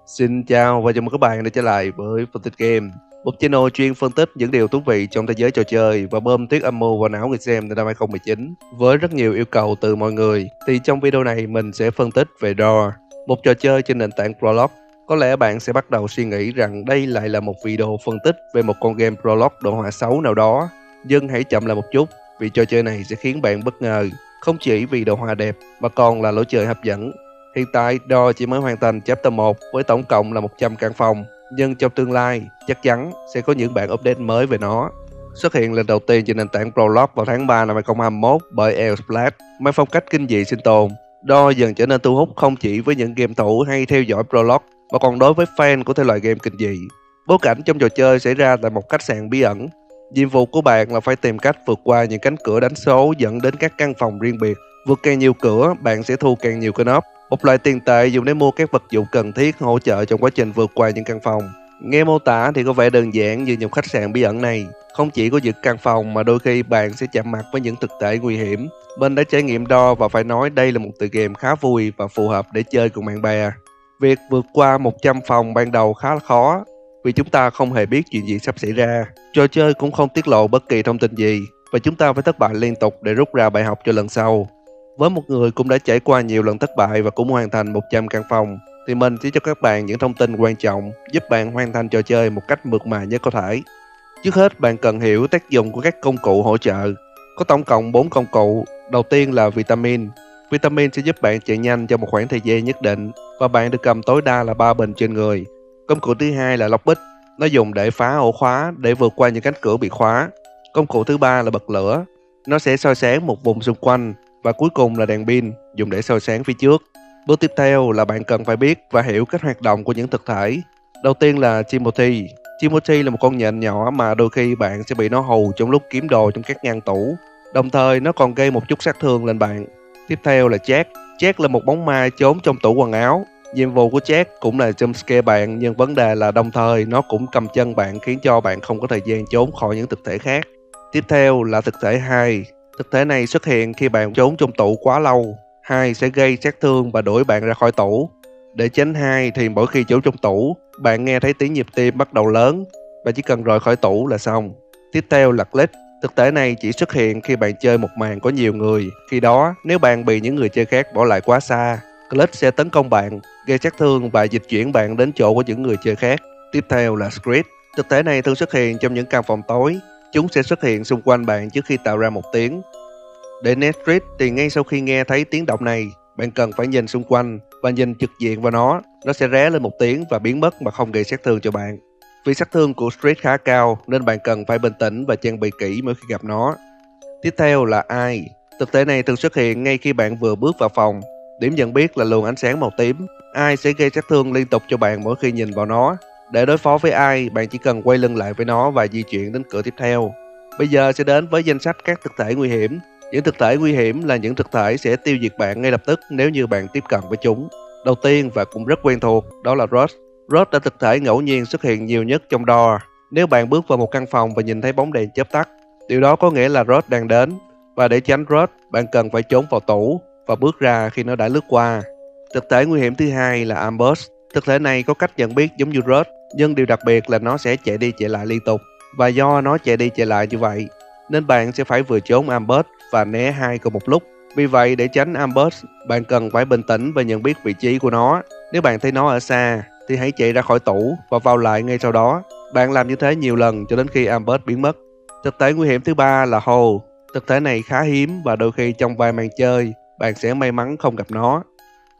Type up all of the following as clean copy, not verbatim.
Xin chào và chào mừng các bạn đã trở lại với Phân tích Game, một channel chuyên phân tích những điều thú vị trong thế giới trò chơi và bơm tiếc âm mưu vào não người xem từ năm 2019 với rất nhiều yêu cầu từ mọi người. Thì trong video này mình sẽ phân tích về Door, một trò chơi trên nền tảng Prologue. Có lẽ bạn sẽ bắt đầu suy nghĩ rằng đây lại là một video phân tích về một con game Prologue đồ họa xấu nào đó, nhưng hãy chậm lại một chút vì trò chơi này sẽ khiến bạn bất ngờ, không chỉ vì đồ họa đẹp mà còn là lối chơi hấp dẫn. Hiện tại, Door chỉ mới hoàn thành Chapter 1 với tổng cộng là 100 căn phòng, nhưng trong tương lai, chắc chắn sẽ có những bản update mới về nó. Xuất hiện lần đầu tiên trên nền tảng Prologue vào tháng 3 năm 2021 bởi Elsplash, mang phong cách kinh dị sinh tồn. Door dần trở nên thu hút không chỉ với những game thủ hay theo dõi Prologue, mà còn đối với fan của thể loại game kinh dị. Bối cảnh trong trò chơi xảy ra tại một khách sạn bí ẩn. Nhiệm vụ của bạn là phải tìm cách vượt qua những cánh cửa đánh số dẫn đến các căn phòng riêng biệt. Vượt càng nhiều cửa, bạn sẽ thu càng nhiều cơn ốp, một loại tiền tệ dùng để mua các vật dụng cần thiết hỗ trợ trong quá trình vượt qua những căn phòng. Nghe mô tả thì có vẻ đơn giản như một khách sạn bí ẩn này. Không chỉ có những căn phòng mà đôi khi bạn sẽ chạm mặt với những thực thể nguy hiểm. Mình đã trải nghiệm Door và phải nói đây là một tựa game khá vui và phù hợp để chơi cùng bạn bè. Việc vượt qua 100 phòng ban đầu khá là khó vì chúng ta không hề biết chuyện gì sắp xảy ra. Trò chơi cũng không tiết lộ bất kỳ thông tin gì và chúng ta phải thất bại liên tục để rút ra bài học cho lần sau. Với một người cũng đã trải qua nhiều lần thất bại và cũng hoàn thành 100 căn phòng, thì mình sẽ cho các bạn những thông tin quan trọng giúp bạn hoàn thành trò chơi một cách mượt mà nhất có thể. Trước hết, bạn cần hiểu tác dụng của các công cụ hỗ trợ. Có tổng cộng 4 công cụ. Đầu tiên là vitamin. Vitamin sẽ giúp bạn chạy nhanh trong một khoảng thời gian nhất định và bạn được cầm tối đa là 3 bình trên người. Công cụ thứ hai là lockpick. Nó dùng để phá ổ khóa để vượt qua những cánh cửa bị khóa. Công cụ thứ ba là bật lửa. Nó sẽ soi sáng một vùng xung quanh. Và cuối cùng là đèn pin, dùng để soi sáng phía trước. Bước tiếp theo là bạn cần phải biết và hiểu cách hoạt động của những thực thể. Đầu tiên là Timothy. Timothy là một con nhện nhỏ mà đôi khi bạn sẽ bị nó hù trong lúc kiếm đồ trong các ngăn tủ. Đồng thời nó còn gây một chút sát thương lên bạn. Tiếp theo là Jack. Jack là một bóng ma trốn trong tủ quần áo. Nhiệm vụ của Jack cũng là jumpscare bạn, nhưng vấn đề là đồng thời nó cũng cầm chân bạn khiến cho bạn không có thời gian trốn khỏi những thực thể khác. Tiếp theo là thực thể 2. Thực thể này xuất hiện khi bạn trốn trong tủ quá lâu. 2 sẽ gây sát thương và đuổi bạn ra khỏi tủ. Để tránh 2 thì mỗi khi trốn trong tủ, bạn nghe thấy tiếng nhịp tim bắt đầu lớn. Bạn chỉ cần rời khỏi tủ là xong. Tiếp theo là Glitch. Thực thể này chỉ xuất hiện khi bạn chơi một màn có nhiều người. Khi đó, nếu bạn bị những người chơi khác bỏ lại quá xa, Glitch sẽ tấn công bạn, gây sát thương và dịch chuyển bạn đến chỗ của những người chơi khác. Tiếp theo là Screech. Thực thể này thường xuất hiện trong những căn phòng tối. Chúng sẽ xuất hiện xung quanh bạn trước khi tạo ra một tiếng. Để né Screech thì ngay sau khi nghe thấy tiếng động này, bạn cần phải nhìn xung quanh và nhìn trực diện vào nó sẽ ré lên một tiếng và biến mất mà không gây sát thương cho bạn. Vì sát thương của Screech khá cao nên bạn cần phải bình tĩnh và trang bị kỹ mỗi khi gặp nó. Tiếp theo là Eye. Thực thể này thường xuất hiện ngay khi bạn vừa bước vào phòng. Điểm nhận biết là luồng ánh sáng màu tím. Eye sẽ gây sát thương liên tục cho bạn mỗi khi nhìn vào nó. Để đối phó với Eye, bạn chỉ cần quay lưng lại với nó và di chuyển đến cửa tiếp theo. Bây giờ sẽ đến với danh sách các thực thể nguy hiểm. Những thực thể nguy hiểm là những thực thể sẽ tiêu diệt bạn ngay lập tức nếu như bạn tiếp cận với chúng. Đầu tiên và cũng rất quen thuộc, đó là Rust. Rust là thực thể ngẫu nhiên xuất hiện nhiều nhất trong Door. Nếu bạn bước vào một căn phòng và nhìn thấy bóng đèn chớp tắt, điều đó có nghĩa là Rust đang đến. Và để tránh Rust, bạn cần phải trốn vào tủ và bước ra khi nó đã lướt qua. Thực thể nguy hiểm thứ hai là Ambush. Thực thể này có cách nhận biết giống như Rust, nhưng điều đặc biệt là nó sẽ chạy đi chạy lại liên tục. Và do nó chạy đi chạy lại như vậy, nên bạn sẽ phải vừa trốn ambush và né hai cùng một lúc. Vì vậy, để tránh ambush, bạn cần phải bình tĩnh và nhận biết vị trí của nó. Nếu bạn thấy nó ở xa, thì hãy chạy ra khỏi tủ và vào lại ngay sau đó. Bạn làm như thế nhiều lần cho đến khi ambush biến mất. Thực thể nguy hiểm thứ ba là Hole. Thực thể này khá hiếm và đôi khi trong vài màn chơi, bạn sẽ may mắn không gặp nó.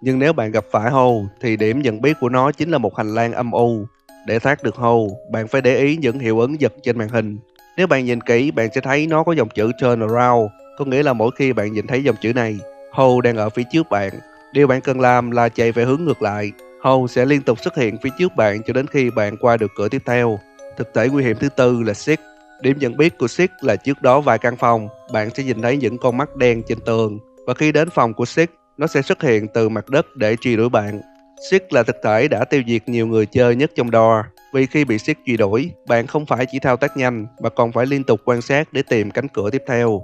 Nhưng nếu bạn gặp phải Hole, thì điểm nhận biết của nó chính là một hành lang âm u. Để thoát được Hole, bạn phải để ý những hiệu ứng giật trên màn hình. Nếu bạn nhìn kỹ, bạn sẽ thấy nó có dòng chữ Turn Around, có nghĩa là mỗi khi bạn nhìn thấy dòng chữ này, Hole đang ở phía trước bạn. Điều bạn cần làm là chạy về hướng ngược lại. Hole sẽ liên tục xuất hiện phía trước bạn cho đến khi bạn qua được cửa tiếp theo. Thực thể nguy hiểm thứ tư là Sick. Điểm nhận biết của Sick là trước đó vài căn phòng, bạn sẽ nhìn thấy những con mắt đen trên tường. Và khi đến phòng của Sick, nó sẽ xuất hiện từ mặt đất để truy đuổi bạn. Sick là thực thể đã tiêu diệt nhiều người chơi nhất trong Door. Vì khi bị Sick truy đuổi, bạn không phải chỉ thao tác nhanh mà còn phải liên tục quan sát để tìm cánh cửa tiếp theo.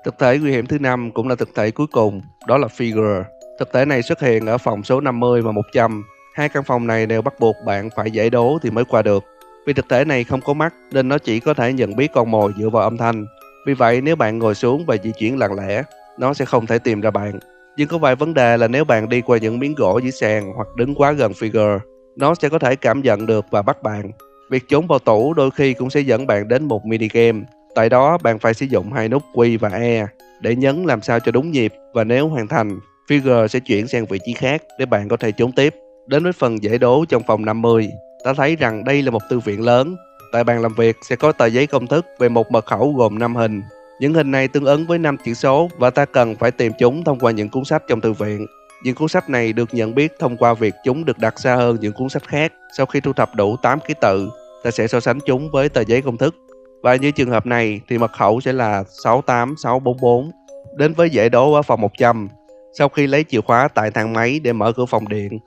Thực thể nguy hiểm thứ năm cũng là thực thể cuối cùng, đó là Figure. Thực thể này xuất hiện ở phòng số 50 và 100. Hai căn phòng này đều bắt buộc bạn phải giải đố thì mới qua được. Vì thực thể này không có mắt nên nó chỉ có thể nhận biết con mồi dựa vào âm thanh. Vì vậy nếu bạn ngồi xuống và di chuyển lặng lẽ, nó sẽ không thể tìm ra bạn. Nhưng có vài vấn đề là nếu bạn đi qua những miếng gỗ dưới sàn hoặc đứng quá gần figure, nó sẽ có thể cảm nhận được và bắt bạn. Việc trốn vào tủ đôi khi cũng sẽ dẫn bạn đến một mini game. Tại đó bạn phải sử dụng hai nút Q và E để nhấn làm sao cho đúng nhịp, và nếu hoàn thành, figure sẽ chuyển sang vị trí khác để bạn có thể trốn tiếp. Đến với phần giải đố trong phòng 50, ta thấy rằng đây là một thư viện lớn. Tại bàn làm việc sẽ có tờ giấy công thức về một mật khẩu gồm 5 hình. Những hình này tương ứng với 5 chữ số và ta cần phải tìm chúng thông qua những cuốn sách trong thư viện. Những cuốn sách này được nhận biết thông qua việc chúng được đặt xa hơn những cuốn sách khác. Sau khi thu thập đủ 8 ký tự, ta sẽ so sánh chúng với tờ giấy công thức. Và như trường hợp này thì mật khẩu sẽ là 68644. Đến với giải đố ở phòng 100. Sau khi lấy chìa khóa tại thang máy để mở cửa phòng điện,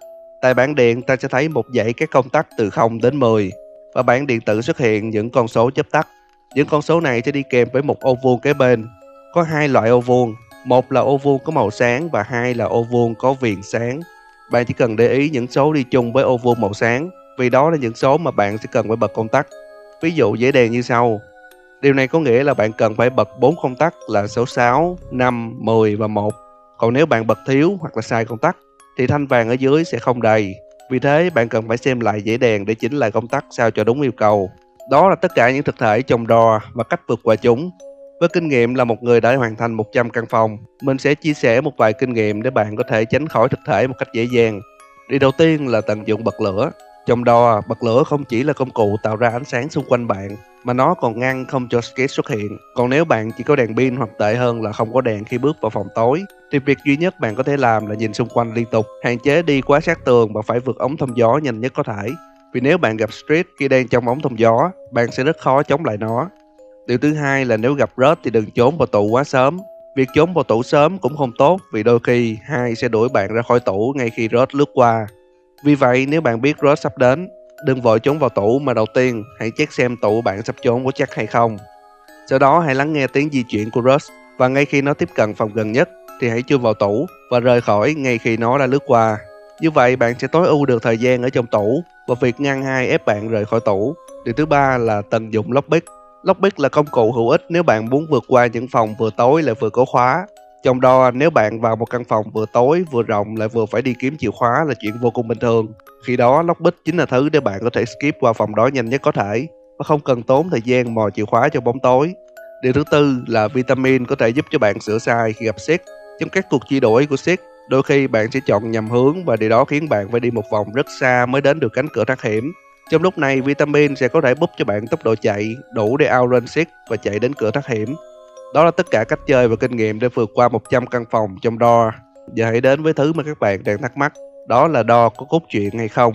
tại bảng điện ta sẽ thấy một dãy các công tắc từ 0 đến 10 và bảng điện tử xuất hiện những con số chớp tắt. Những con số này sẽ đi kèm với một ô vuông kế bên. Có hai loại ô vuông, một là ô vuông có màu sáng và hai là ô vuông có viền sáng. Bạn chỉ cần để ý những số đi chung với ô vuông màu sáng, vì đó là những số mà bạn sẽ cần phải bật công tắc. Ví dụ giấy đèn như sau. Điều này có nghĩa là bạn cần phải bật 4 công tắc là số 6, 5, 10 và 1. Còn nếu bạn bật thiếu hoặc là sai công tắc thì thanh vàng ở dưới sẽ không đầy. Vì thế bạn cần phải xem lại giấy đèn để chỉnh lại công tắc sao cho đúng yêu cầu. Đó là tất cả những thực thể trong DOOR và cách vượt qua chúng. Với kinh nghiệm là một người đã hoàn thành 100 căn phòng, mình sẽ chia sẻ một vài kinh nghiệm để bạn có thể tránh khỏi thực thể một cách dễ dàng. Điều đầu tiên là tận dụng bật lửa. Trong DOOR, bật lửa không chỉ là công cụ tạo ra ánh sáng xung quanh bạn, mà nó còn ngăn không cho skate xuất hiện. Còn nếu bạn chỉ có đèn pin hoặc tệ hơn là không có đèn khi bước vào phòng tối, thì việc duy nhất bạn có thể làm là nhìn xung quanh liên tục, hạn chế đi quá sát tường và phải vượt ống thông gió nhanh nhất có thể. Vì nếu bạn gặp Street khi đang trong ống thông gió, bạn sẽ rất khó chống lại nó. Điều thứ hai là nếu gặp Rớt thì đừng trốn vào tủ quá sớm. Việc trốn vào tủ sớm cũng không tốt vì đôi khi hai sẽ đuổi bạn ra khỏi tủ ngay khi Rớt lướt qua. Vì vậy nếu bạn biết Rớt sắp đến, đừng vội trốn vào tủ mà đầu tiên hãy check xem tủ bạn sắp trốn có chắc hay không. Sau đó hãy lắng nghe tiếng di chuyển của Rớt và ngay khi nó tiếp cận phòng gần nhất thì hãy chui vào tủ và rời khỏi ngay khi nó đã lướt qua. Như vậy bạn sẽ tối ưu được thời gian ở trong tủ và việc ngăn hai ép bạn rời khỏi tủ. Điều thứ ba là tận dụng lockpick. Lockpick là công cụ hữu ích nếu bạn muốn vượt qua những phòng vừa tối lại vừa có khóa. Trong đó nếu bạn vào một căn phòng vừa tối vừa rộng lại vừa phải đi kiếm chìa khóa là chuyện vô cùng bình thường. Khi đó lockpick chính là thứ để bạn có thể skip qua phòng đó nhanh nhất có thể và không cần tốn thời gian mò chìa khóa trong bóng tối. Điều thứ tư là vitamin có thể giúp cho bạn sửa sai khi gặp Seek. Trong các cuộc truy đuổi của Seek, đôi khi bạn sẽ chọn nhầm hướng và điều đó khiến bạn phải đi một vòng rất xa mới đến được cánh cửa thoát hiểm. Trong lúc này, vitamin sẽ có thể búp cho bạn tốc độ chạy đủ để outrun Seek và chạy đến cửa thoát hiểm. Đó là tất cả cách chơi và kinh nghiệm để vượt qua 100 căn phòng trong DOOR. Giờ hãy đến với thứ mà các bạn đang thắc mắc, đó là DOOR có cốt truyện hay không?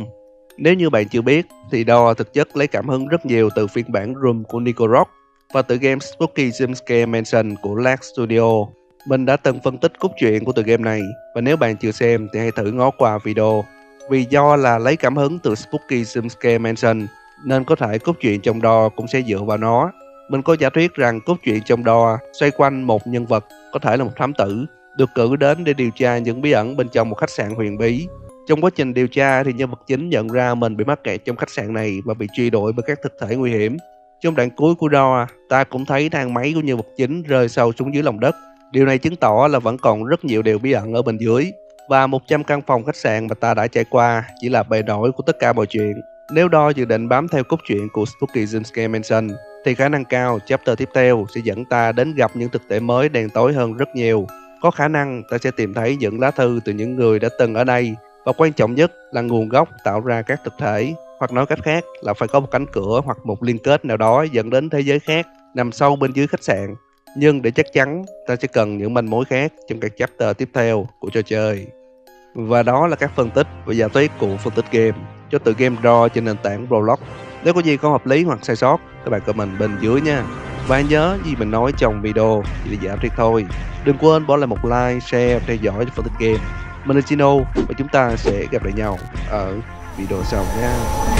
Nếu như bạn chưa biết, thì DOOR thực chất lấy cảm hứng rất nhiều từ phiên bản Room của Nico Rock và từ game Spooky Jumpscare Mansion của Lag Studio. Mình đã từng phân tích cốt truyện của tựa game này và nếu bạn chưa xem thì hãy thử ngó qua video. Vì do là lấy cảm hứng từ Spooky Jumpscare Mansion nên có thể cốt truyện trong DOOR cũng sẽ dựa vào nó. Mình có giả thuyết rằng cốt truyện trong DOOR xoay quanh một nhân vật, có thể là một thám tử, được cử đến để điều tra những bí ẩn bên trong một khách sạn huyền bí. Trong quá trình điều tra thì nhân vật chính nhận ra mình bị mắc kẹt trong khách sạn này và bị truy đuổi bởi các thực thể nguy hiểm. Trong đoạn cuối của DOOR, ta cũng thấy thang máy của nhân vật chính rơi sâu xuống dưới lòng đất. Điều này chứng tỏ là vẫn còn rất nhiều điều bí ẩn ở bên dưới. Và 100 căn phòng khách sạn mà ta đã trải qua chỉ là bề nổi của tất cả mọi chuyện. Nếu DOOR dự định bám theo cốt truyện của Spooky Jumpscare Mansion, thì khả năng cao chapter tiếp theo sẽ dẫn ta đến gặp những thực thể mới đen tối hơn rất nhiều. Có khả năng ta sẽ tìm thấy những lá thư từ những người đã từng ở đây, và quan trọng nhất là nguồn gốc tạo ra các thực thể, hoặc nói cách khác là phải có một cánh cửa hoặc một liên kết nào đó dẫn đến thế giới khác nằm sâu bên dưới khách sạn. Nhưng để chắc chắn, ta sẽ cần những manh mối khác trong các chapter tiếp theo của trò chơi. Và đó là các phân tích và giả thuyết của phân tích game cho tựa game DOOR trên nền tảng Roblox. Nếu có gì không hợp lý hoặc sai sót, các bạn comment bên dưới nha. Và hãy nhớ gì mình nói trong video chỉ là giả thuyết thôi. Đừng quên bỏ lại một like, share và theo dõi cho phân tích game. Mình là Chino và chúng ta sẽ gặp lại nhau ở video sau nha.